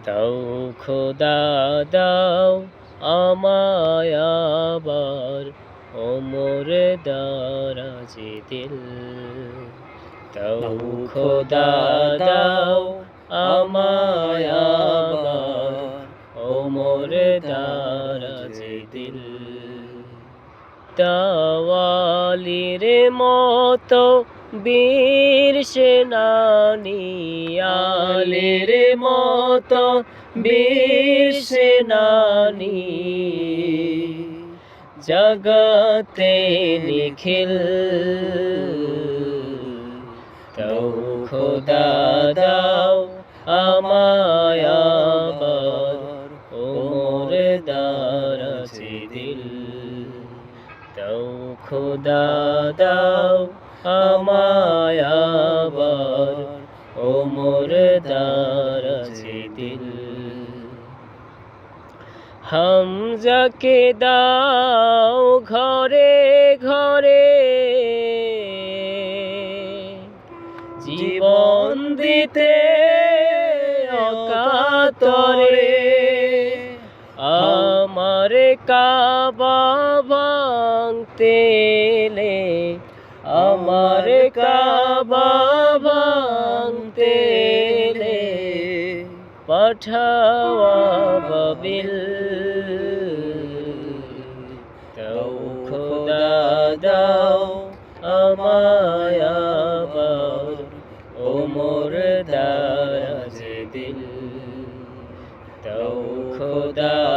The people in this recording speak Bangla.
দাও খোদা দাও আমায় আবার ওমর দারাজে দিল। দাও খোদা দাও আমায় আবার ওমর দারাজে দিল। দেওয়ালির মতো বীর সেনানী, আলীর মতো বীর সেনানী, জগতে নিখিল। দাও খোদা দাও আমায় আবার ওমর দারাজে দিল। দাও খোদা দাও আমায় আবার ওমর দারাজে দিল। হামজাকে দাও ঘরে ঘরে জীবন দিতে অকাতরে। আমার কাবা ভাঙতে এলে, আমার কাবা ভাঙতে এলে পাঠাও আবাবিল। দাও খোদা দাও আমায় আবার ওমর দারাজে দিল। দাও খোদা